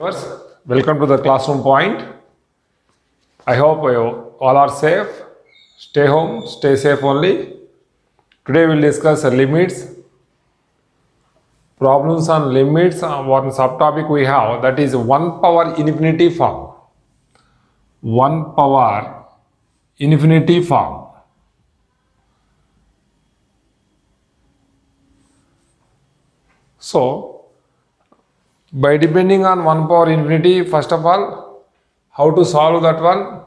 members, welcome to the classroom point. I hope you all are safe. Stay home, stay safe only. Today we will discuss limits, problems on limits. One subtopic we have, that is 1 power infinity form. 1 power infinity form. So, by depending on 1 power infinity, first of all, how to solve that one?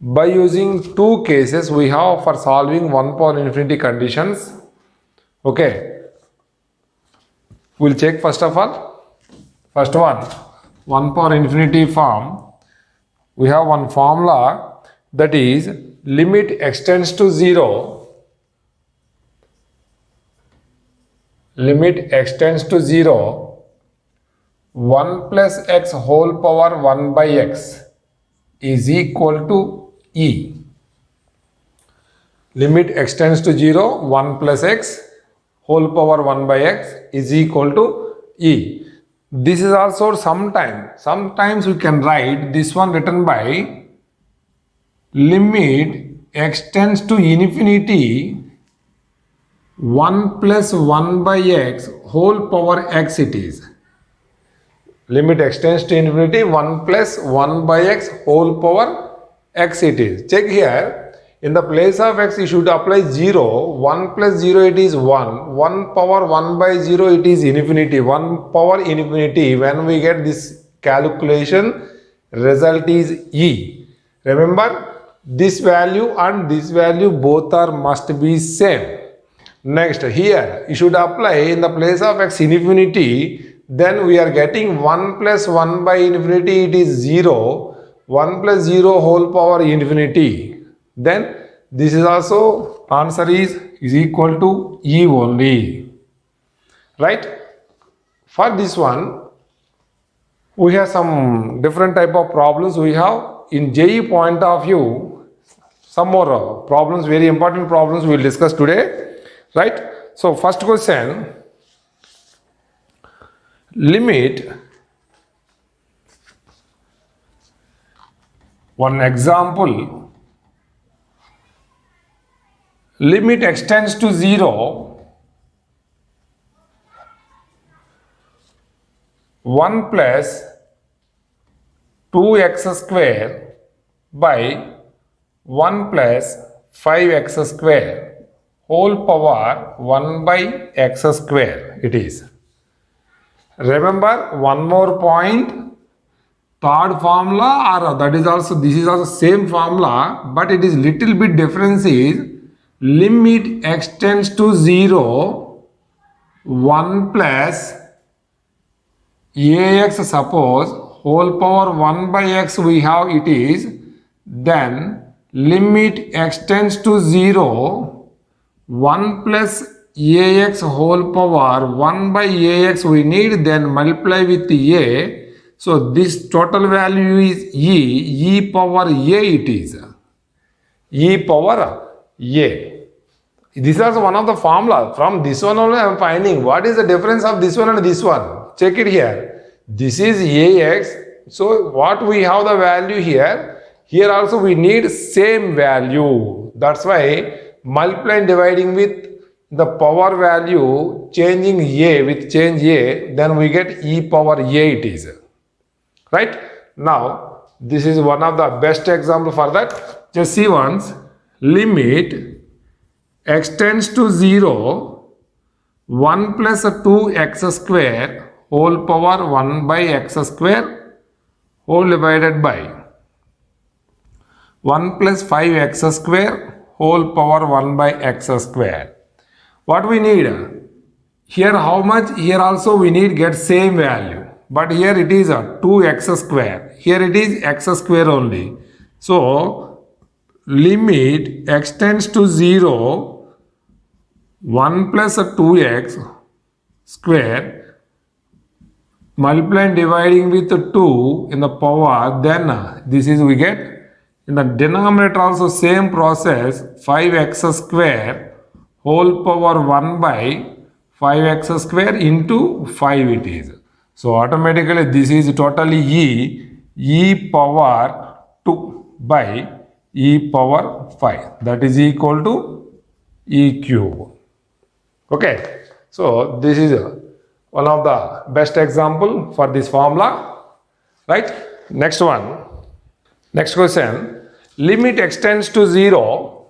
By using two cases we have for solving 1 power infinity conditions. Okay, we'll check first of all. First one, 1 power infinity form. We have one formula, that is limit extends to 0. Limit extends to 0. 1 plus x whole power 1 by x is equal to e. Limit extends to 0. 1 plus x whole power 1 by x is equal to e. This is also sometimes we can write this one written by limit extends to infinity 1 plus 1 by x whole power x it is. Limit extends to infinity 1 plus 1 by x whole power x it is. Check here, in the place of x you should apply 0. 1 plus 0 it is 1. 1 power 1 by 0 it is infinity. 1 power infinity. When we get this calculation, result is e. Remember, this value and this value both are must be same. Next, here you should apply in the place of x infinity, then we are getting 1 plus 1 by infinity it is 0. 1 plus 0 whole power infinity. Then this is also answer is equal to e only. Right? For this one, we have some different type of problems we have. In JE point of view, some more problems, very important problems we will discuss today. Right? So first question, limit, one example, limit extends to 0, 1 plus 2x square by 1 plus 5x square whole power 1 by x square it is. Remember one more point, third formula, or that is also, this is also same formula, but it is little bit difference is limit extends to 0, 1 plus ax, suppose whole power 1 by x we have it is, then limit extends to 0, 1 plus ax whole power 1 by ax we need, then multiply with a. So this total value is e power a it is. E power a. This is one of the formula. From this one only I am finding what is the difference of this one and this one. Check it here. This is ax. So what we have the value here. Here also we need same value. That's why multiply and dividing with the power value, changing a with change a, then we get e power a it is. Right? Now, this is one of the best example for that. Just see once. Limit extends to 0, 1 plus 2x square whole power 1 by x square whole divided by 1 plus 5x square whole power 1 by x square. What we need? Here how much? Here also we need get same value. But here it is a 2x square. Here it is x square only. So, limit extends to 0, 1 plus 2x square, multiply and dividing with 2 in the power, then this is we get, in the denominator also same process, 5x square whole power 1 by 5x square into 5 it is. So automatically this is totally e power 2 by e power 5, that is equal to e cube. Okay, so this is one of the best example for this formula, right? Next one, next question, limit extends to 0,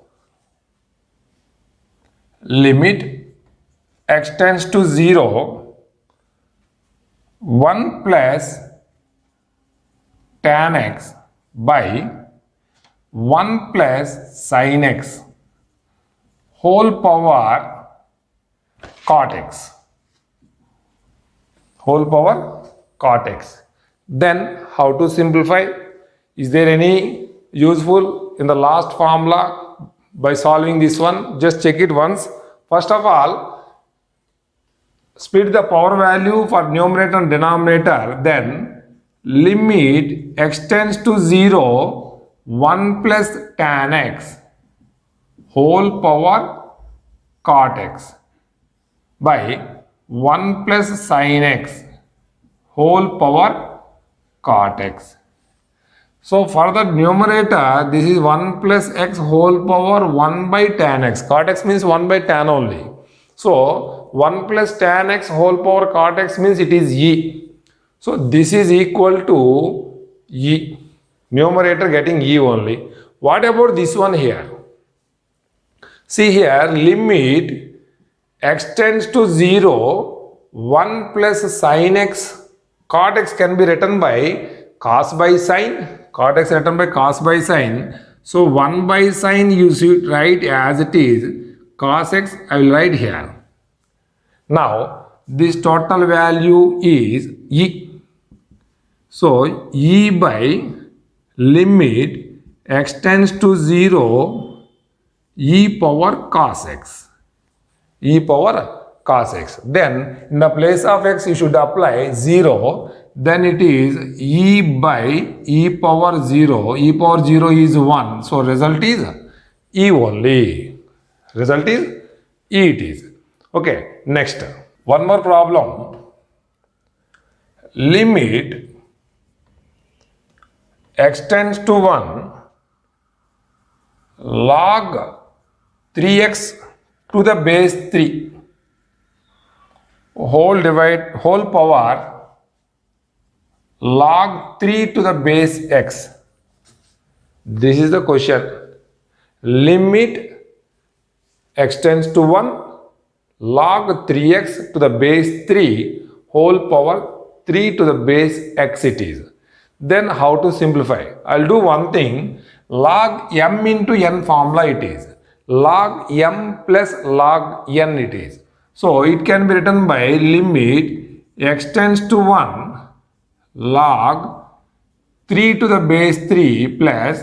limit extends to 0, 1 plus tan x by 1 plus sin x whole power cot x, whole power cot x. Then how to simplify? Is there any useful in the last formula by solving this one? Just check it once. First of all, split the power value for numerator and denominator, then limit extends to 0, 1 plus tan x whole power cot x by 1 plus sin x whole power cot x. So for the numerator, this is 1 plus x whole power 1 by tan x. Cot x means 1 by tan only. So 1 plus tan x whole power cot x means it is e. So this is equal to e. Numerator getting e only. What about this one here? See here, limit extends to 0, 1 plus sin x, cot x can be written by cos by sin, cot x written by cos by sin. So 1 by sin you should write as it is, cos x I will write here. Now this total value is e. So e by limit extends to 0, e power cos x, e power cos x. Then in the place of x you should apply 0, then it is e by e power 0, e power 0 is 1, so result is e only, result is e it is. Okay, next one more problem. Limit extends to 1, log 3x to the base 3 whole power log 3 to the base x. This is the question. Limit extends to 1, log 3x to the base 3 whole power 3 to the base x it is. Then how to simplify? I'll do one thing. Log m into n formula it is. Log m plus log n it is. So it can be written by limit extends to 1, log 3 to the base 3 plus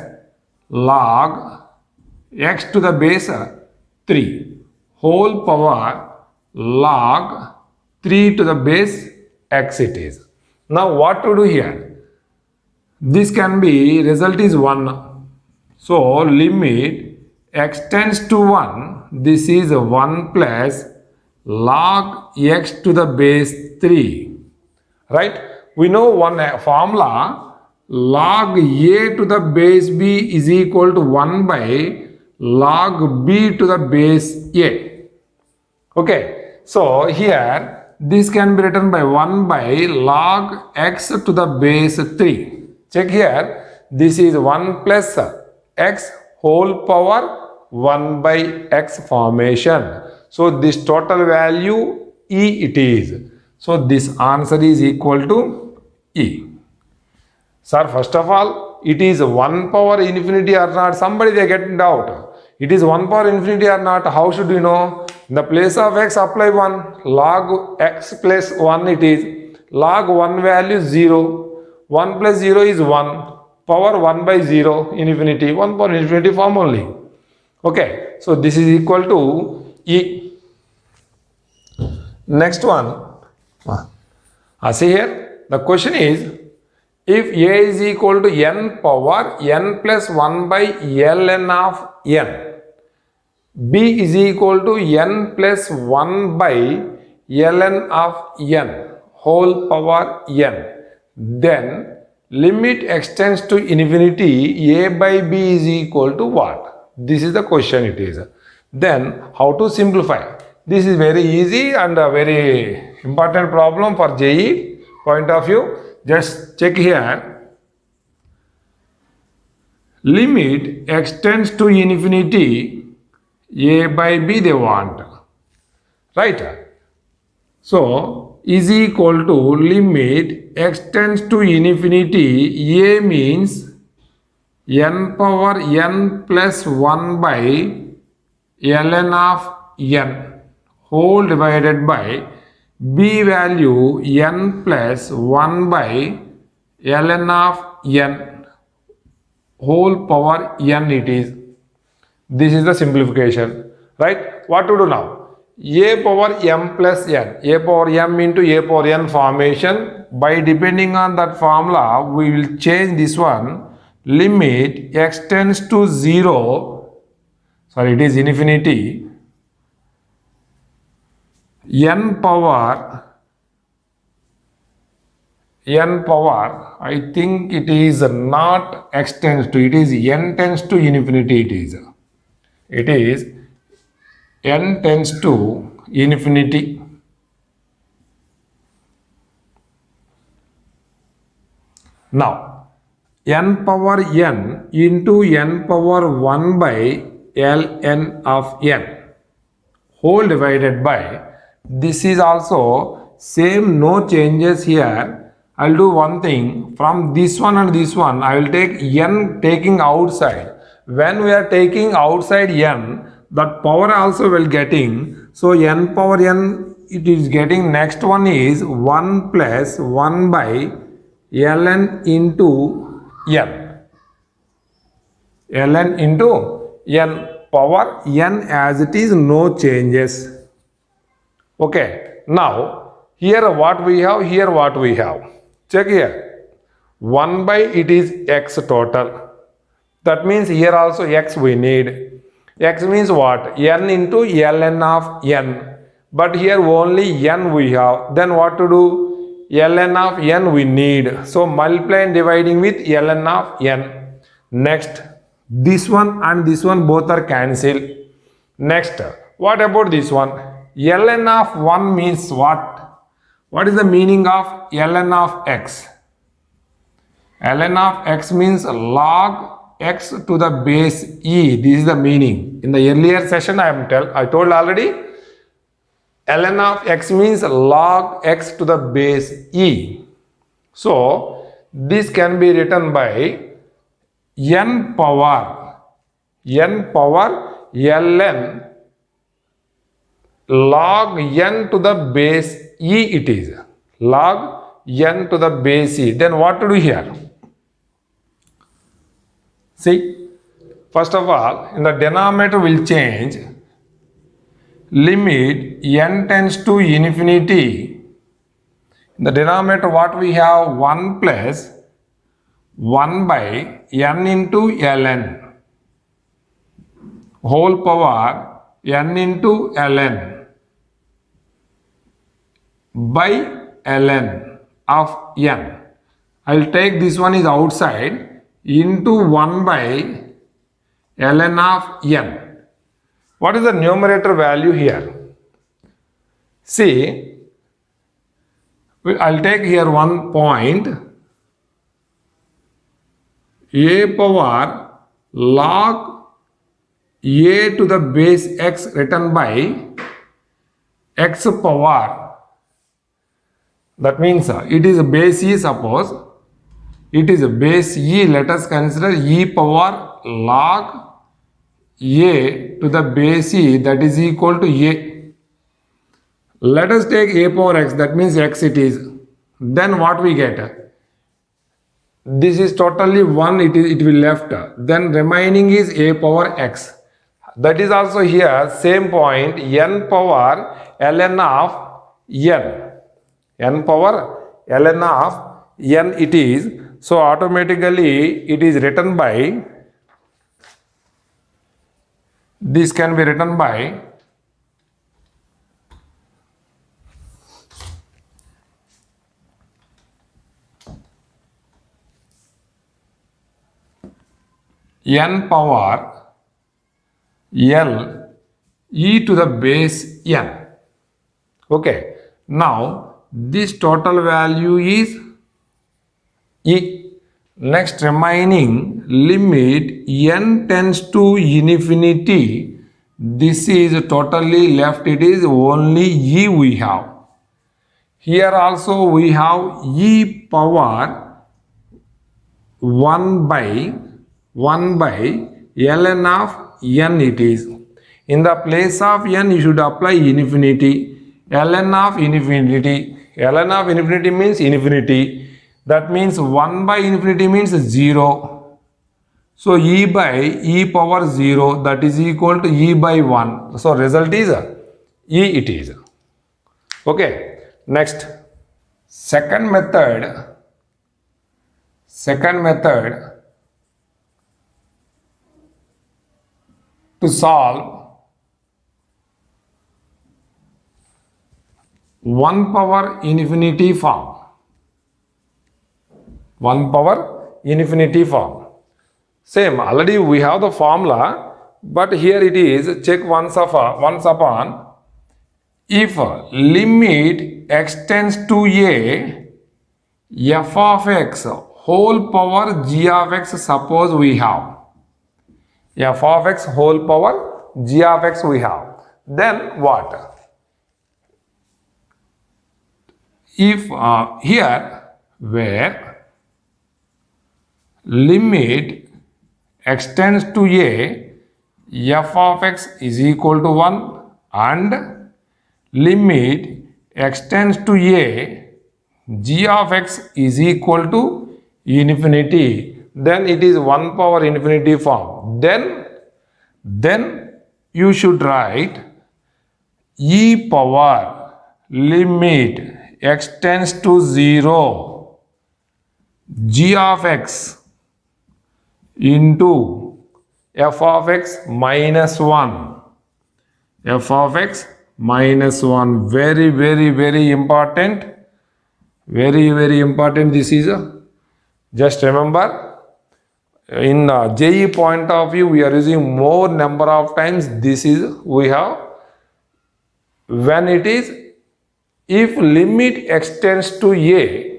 log x to the base 3 whole power log 3 to the base x it is. Now what to do here? This can be, result is 1. So limit extends to 1, this is 1 plus log x to the base 3, right? We know one formula, log a to the base b is equal to 1 by log b to the base a. Okay, so here this can be written by 1 by log x to the base 3. Check here, this is 1 plus x whole power 1 by x formation. So this total value e it is. So this answer is equal to e. Sir, first of all, it is 1 power infinity or not? Somebody they get doubt. It is 1 power infinity or not? How should you know? In the place of x apply 1. Log x plus 1 it is. Log 1 value 0. 1 plus 0 is 1. Power 1 by 0 infinity. 1 power infinity form only. Okay. So this is equal to e. Next one. See here. The question is, if a is equal to n power n plus 1 by ln of n, b is equal to n plus 1 by ln of n whole power n. Then limit extends to infinity, a by b is equal to what? This is the question it is. Then how to simplify? This is very easy and a very important problem for JE point of view. Just check here. Limit extends to infinity, a by b they want, right? So is equal to limit extends to infinity, a means n power n plus 1 by ln of n whole divided by b value n plus 1 by ln of n whole power n it is. This is the simplification, right? What to do now? A power m plus n, a power m into a power n formation. By depending on that formula, we will change this one. Limit extends to 0, sorry it is infinity, n power, I think it is not extends to, it is n tends to infinity it is. It is n tends to infinity. Now, n power n into n power 1 by ln of n whole divided by, this is also same, no changes here. I'll do one thing, from this one and this one I will take n taking outside. When we are taking outside n, that power also will getting, so n power n it is getting, next one is 1 plus 1 by ln into n, ln into n power n as it is, no changes. Okay, now here what we have, here what we have, check here. 1 by it is x total, that means here also x we need. X means what? N into ln of n, but here only n we have. Then what to do? Ln of n we need, so multiply and dividing with ln of n. Next, this one and this one both are cancelled. Next, what about this one? Ln of 1 means what? What is the meaning of ln of x? Ln of x means log x to the base e. This is the meaning. In the earlier session I told already, ln of x means log x to the base e. So this can be written by n power ln log n to the base e it is. Log n to the base e. Then what to do here? See, first of all, in the denominator will change. Limit n tends to infinity. In the denominator what we have? 1 plus 1 by n into ln whole power n into ln by ln of n. I will take this one is outside, into 1 by ln of n. What is the numerator value here? See, I'll take here one point, a power log a to the base x written by x power. That means it is a base e, suppose it is a base e, let us consider e power log a to the base e, that is equal to a. Let us take a power x, that means x it is. Then what we get? This is totally 1, it will left. Then remaining is a power x. That is also here same point, n power ln of n. N power ln of n it is. So automatically it is written by, this can be written by n power L e to the base n. Okay. Now this total value is e. Next remaining limit n tends to infinity. This is totally left. It is only e we have. Here also we have e power 1 by ln of n it is. In the place of n you should apply infinity. Ln of infinity. Ln of infinity means infinity. That means 1 by infinity means 0. So e by e power 0, that is equal to e by 1. So result is e it is. Okay. Next. Second method to solve 1 power infinity form. 1 power infinity form. Same, already we have the formula, but here it is, check once upon, if limit extends to a f of x whole power g of x, suppose we have f of x whole power g of x we have, then what? If here where limit extends to a f of x is equal to 1 and limit extends to a g of x is equal to infinity, then it is 1 power infinity form. Then you should write e power limit extends to 0 g of x into f of x minus 1. F of x minus 1. Very, very, very important. Very, very important. This is just remember, in JE point of view, we are using more number of times. This is we have when it is if limit extends to a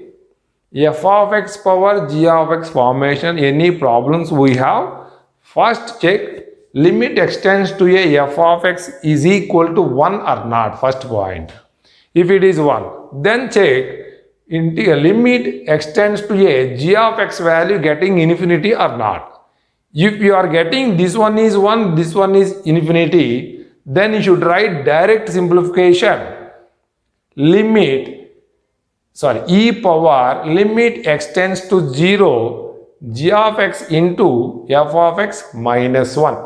f of x power g of x formation, any problems we have, first check limit extends to a f of x is equal to 1 or not, first point. If it is 1, then check into a limit extends to a g of x value getting infinity or not. If you are getting this one is 1, this one is infinity, then you should write direct simplification. E power limit extends to 0 g of x into f of x minus 1.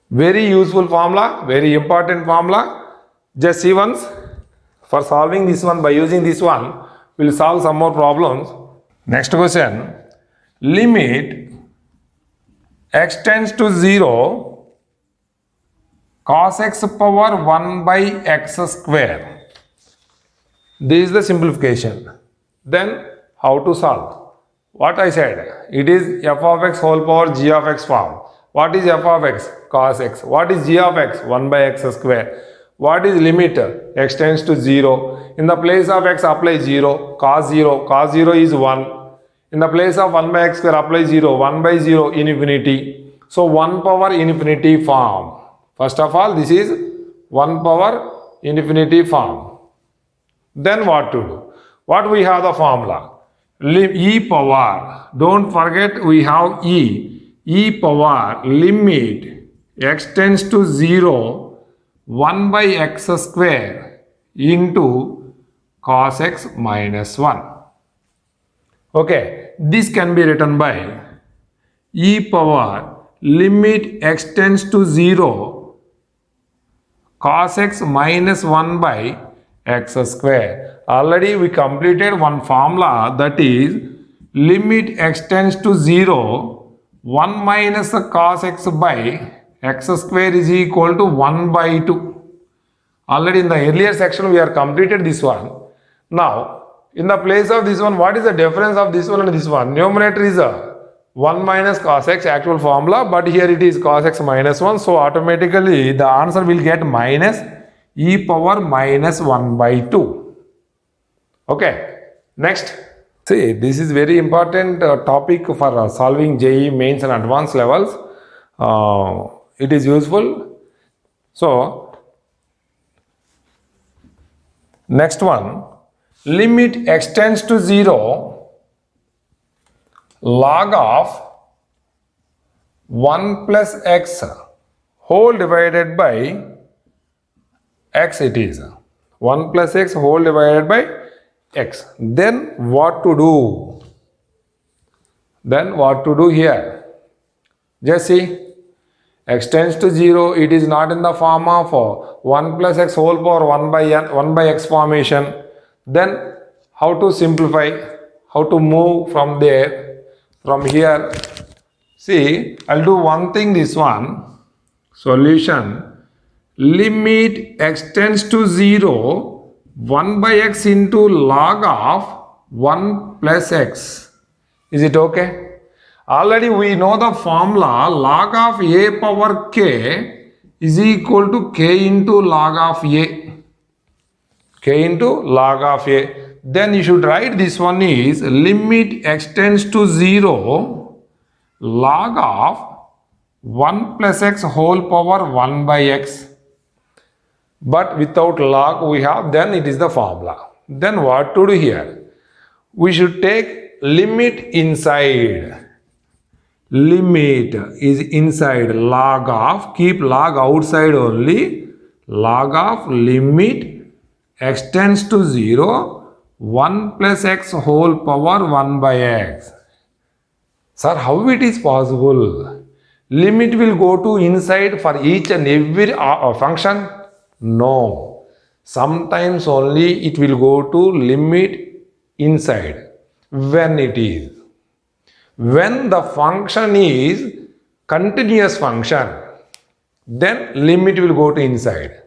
Very useful formula, very important formula. Just see once. For solving this one, by using this one, we will solve some more problems. Next question. Limit extends to 0 cos x power 1 by x square. This is the simplification. Then how to solve? What I said, it is f of x whole power g of x form. What is f of x? Cos x. What is g of x? 1 by x square. What is limit? Extends to 0. In the place of x apply 0. Cos 0. Cos 0 is 1. In the place of 1 by x square apply 0. 1 by 0 infinity. So 1 power infinity form. First of all, this is 1 power infinity form. Then what to do? What we have the formula? E power. Don't forget we have e. E power limit extends to 0 1 by x square into cos x minus 1. Okay, this can be written by e power limit extends to 0 cos x minus 1 by x square. Already we completed one formula, that is limit extends to 0 1 minus cos x by x square is equal to 1 by 2. Already in the earlier section we are completed this one. Now in the place of this one, what is the difference of this one and this one? Numerator is 1 minus cos x actual formula, but here it is cos x minus 1. So automatically the answer will get minus e power minus 1 by 2. Okay, next. See, this is very important topic for solving JEE mains and advanced levels. It is useful. So, next one, limit extends to 0, log of 1 plus x whole divided by x it is. 1 plus x whole divided by x. Then what to do? Then what to do here? Just see, x tends to 0, it is not in the form of 1 plus x whole power 1 by x formation. Then how to simplify? How to move from there? From here? See, I'll do one thing, this one. Solution, limit x tends to 0, 1 by x into log of 1 plus x. Is it okay? Already we know the formula, log of a power k is equal to k into log of a. K into log of a. Then you should write this one is limit x tends to 0, log of 1 plus x whole power 1 by x. But without log we have, then it is the formula. Then what to do here? We should take limit inside. Limit is inside, log of, keep log outside only, log of limit x tends to 0, 1 plus x whole power 1 by x. Sir, how it is possible? Limit will go to inside for each and every function? No. Sometimes only it will go to limit inside. When it is? When the function is continuous function, then limit will go to inside.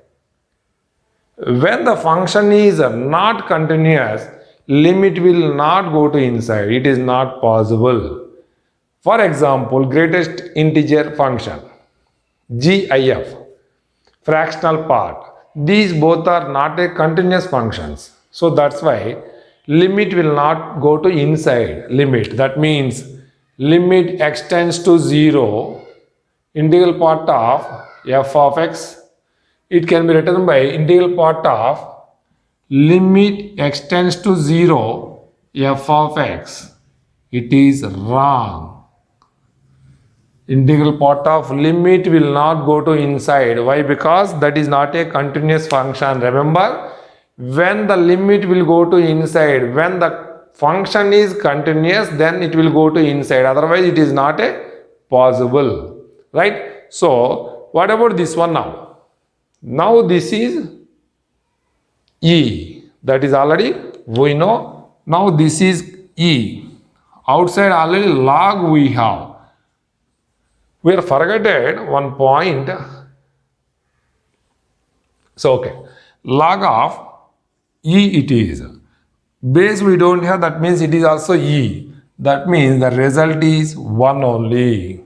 When the function is not continuous, limit will not go to inside. It is not possible. For example, greatest integer function, GIF, fractional part. These both are not a continuous functions. So that's why limit will not go to inside limit. That means limit x tends to 0, integral part of f of x. It can be written by integral part of limit x tends to 0, f of x. It is wrong. Integral part of limit will not go to inside. Why? Because that is not a continuous function. Remember, when the limit will go to inside, when the function is continuous, then it will go to inside. Otherwise, it is not a possible. Right? So, what about this one now? Now this is E. That is already we know. Now this is E. Outside already log we have. We are forgotten one point. So, okay. Log of E it is. Base we don't have, that means it is also E. That means the result is 1 only.